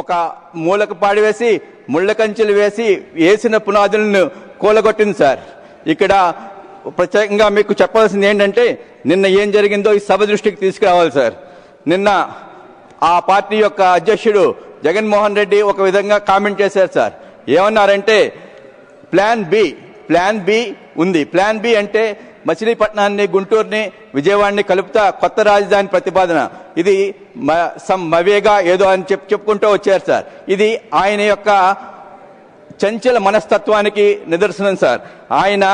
ఒక మూలకు పాడివేసి ముళ్ళ కంచెలు వేసిన పునాదులను కూలగొట్టింది సార్. ఇక్కడ ప్రత్యేకంగా మీకు చెప్పాల్సింది ఏంటంటే, నిన్న ఏం జరిగిందో ఈ సభ దృష్టికి తీసుకురావాలి సార్. నిన్న ఆ పార్టీ యొక్క అధ్యక్షుడు జగన్మోహన్ రెడ్డి ఒక విధంగా కామెంట్ చేశారు సార్. ఏమన్నారంటే, ప్లాన్ బి ఉంది. ప్లాన్ బి అంటే మచిలీపట్నాన్ని, గుంటూరుని, విజయవాడని కలుపుతా కొత్త రాజధాని ప్రతిపాదన. ఇది మవేగా ఏదో అని చెప్పుకుంటూ వచ్చారు సార్. ఇది ఆయన యొక్క చంచల మనస్తత్వానికి నిదర్శనం సార్. ఆయన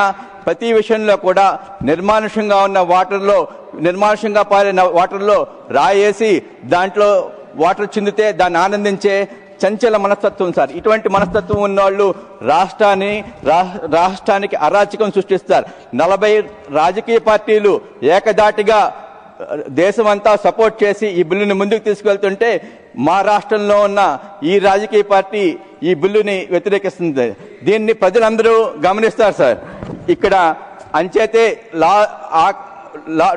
ప్రతి విషయంలో కూడా నిర్మానుషంగా పారిన వాటర్లో రాయేసి దాంట్లో వాటర్ చిందితే దాన్ని ఆనందించే చంచల మనస్తత్వం సార్. ఇటువంటి మనస్తత్వం ఉన్న వాళ్ళు రాష్ట్రానికి అరాచకం సృష్టిస్తారు. 40 రాజకీయ పార్టీలు ఏకదాటిగా దేశమంతా సపోర్ట్ చేసి ఈ బిల్లుని ముందుకు తీసుకెళ్తుంటే, మా రాష్ట్రంలో ఉన్న ఈ రాజకీయ పార్టీ ఈ బిల్లుని వ్యతిరేకిస్తుంది. దీన్ని ప్రజలందరూ గమనిస్తారు సార్. ఇక్కడ అంచేతే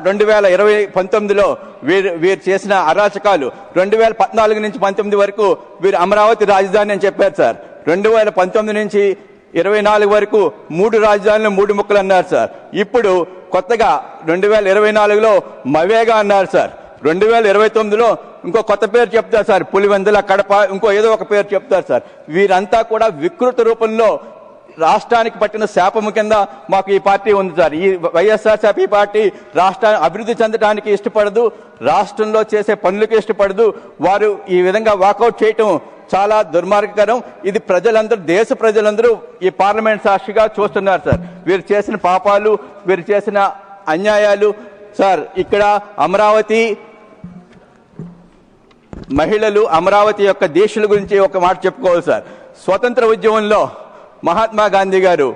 2019లో వీరు చేసిన అరాచకాలు 2014 నుంచి 19 వరకు వీరు అమరావతి రాజధాని అని చెప్పారు సార్. 2019 నుంచి 24 వరకు 3 రాజధానులు 3 ముక్కలు అన్నారు సార్. ఇప్పుడు కొత్తగా 2024లో మవేగా అన్నారు సార్. 2029లో ఇంకో కొత్త పేరు చెప్తారు సార్. పులివెందుల, కడప, ఇంకో ఏదో ఒక పేరు చెప్తారు సార్. వీరంతా కూడా వికృత రూపంలో రాష్ట్రానికి పట్టిన శాపము కింద మాకు ఈ పార్టీ ఉంది సార్. ఈ వైఎస్ఆర్సీపీ పార్టీ రాష్ట్రాన్ని అభివృద్ధి చెందడానికి ఇష్టపడదు, రాష్ట్రంలో చేసే పనులకు ఇష్టపడదు. వారు ఈ విధంగా వాకౌట్ చేయటం చాలా దుర్మార్గకరం. ఇది దేశ ప్రజలందరూ ఈ పార్లమెంట్ సాక్షిగా చూస్తున్నారు సార్. వీరు చేసిన పాపాలు, వీరు చేసిన అన్యాయాలు సార్. ఇక్కడ అమరావతి మహిళలు, అమరావతి యొక్క దీక్షల గురించి ఒక మాట చెప్పుకోవాలి సార్. స్వతంత్ర ఉద్యమంలో మహాత్మా గాంధీ గారు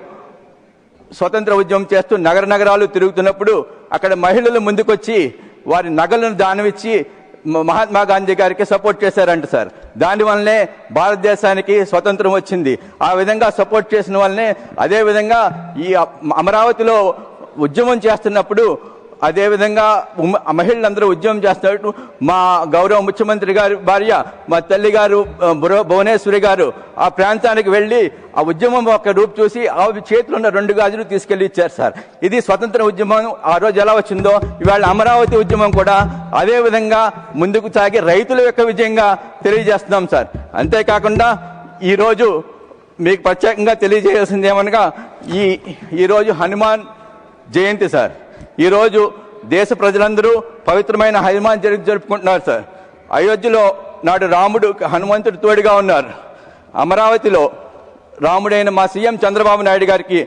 స్వతంత్ర ఉద్యమం చేస్తూ నగరాలు తిరుగుతున్నప్పుడు అక్కడ మహిళలు ముందుకొచ్చి వారి నగలను దానమిచ్చి మహాత్మా గాంధీ గారికి సపోర్ట్ చేశారంట సార్. దానివల్లనే భారతదేశానికి స్వతంత్రం వచ్చింది. ఆ విధంగా సపోర్ట్ చేసిన వల్లనే, అదే విధంగా ఈ అమరావతిలో ఉద్యమం చేస్తున్నప్పుడు అదేవిధంగా మహిళలందరూ ఉద్యమం చేస్తున్నట్టు మా గౌరవ ముఖ్యమంత్రి గారి భార్య, మా తల్లి గారు భువనేశ్వరి గారు ఆ ప్రాంతానికి వెళ్లి ఆ ఉద్యమం ఒక రూపు చూసి ఆ చేతిలో ఉన్న 2 గాజులు తీసుకెళ్లి ఇచ్చారు సార్. ఇది స్వతంత్ర ఉద్యమం ఆ రోజు ఎలా వచ్చిందో ఇవాళ అమరావతి ఉద్యమం కూడా అదే విధంగా ముందుకు సాగి రైతుల యొక్క విజయంగా తెలియజేస్తున్నాం సార్. అంతేకాకుండా ఈరోజు మీకు ప్రత్యేకంగా తెలియజేయాల్సింది ఏమనగా, ఈరోజు హనుమాన్ జయంతి సార్. ఈరోజు దేశ ప్రజలందరూ పవిత్రమైన హనుమాన్ జయంతి జరుపుకుంటున్నారు సార్. అయోధ్యలో నాడు రాముడు హనుమంతుడు తోడుగా ఉన్నారు. అమరావతిలో రాముడైన మా సీఎం చంద్రబాబు నాయుడు గారికి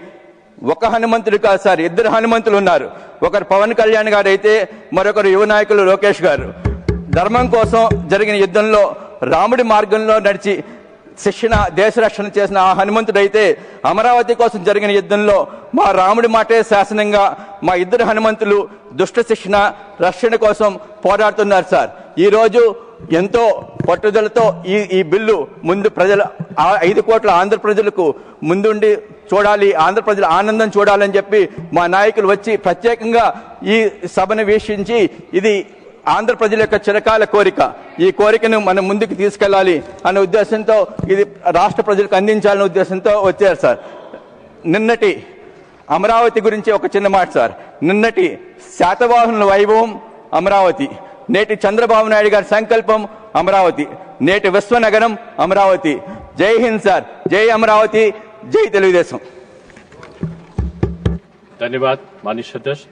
ఒక హనుమంతుడు కాదు సార్, 2 హనుమంతులు ఉన్నారు. ఒకరు పవన్ కళ్యాణ్ గారు అయితే మరొకరు యువ నాయకులు లోకేష్ గారు. ధర్మం కోసం జరిగిన యుద్ధంలో రాముడి మార్గంలో నడిచి దేశ రక్షణ చేసిన ఆ హనుమంతుడైతే, అమరావతి కోసం జరిగిన యుద్ధంలో మా రాముడి మాటే శాసనంగా మా 2 హనుమంతులు దుష్ట రక్షణ కోసం పోరాడుతున్నారు సార్. ఈరోజు ఎంతో పట్టుదలతో ఈ బిల్లు ముందు 5 కోట్ల ఆంధ్ర ప్రజలకు ముందుండి చూడాలి, ఆంధ్ర ప్రజల ఆనందం చూడాలని చెప్పి మా నాయకులు వచ్చి ప్రత్యేకంగా ఈ సభను వీక్షించి, ఇది ఆంధ్ర ప్రజల యొక్క చిరకాల కోరిక, ఈ కోరికను మనం ముందుకు తీసుకెళ్లాలి అనే ఉద్దేశంతో, ఇది రాష్ట్ర ప్రజలకు అందించాలనే ఉద్దేశంతో వచ్చారు సార్. నిన్నటి అమరావతి గురించి ఒక చిన్న మాట సార్. నిన్నటి శాతవాహనుల వైభవం అమరావతి, నేటి చంద్రబాబు నాయుడు గారి సంకల్పం అమరావతి, నేటి విశ్వనగరం అమరావతి. జై హింద్ సార్, జై అమరావతి, జై తెలుగుదేశం. ధన్యవాద్ మానీష్ సతీష్.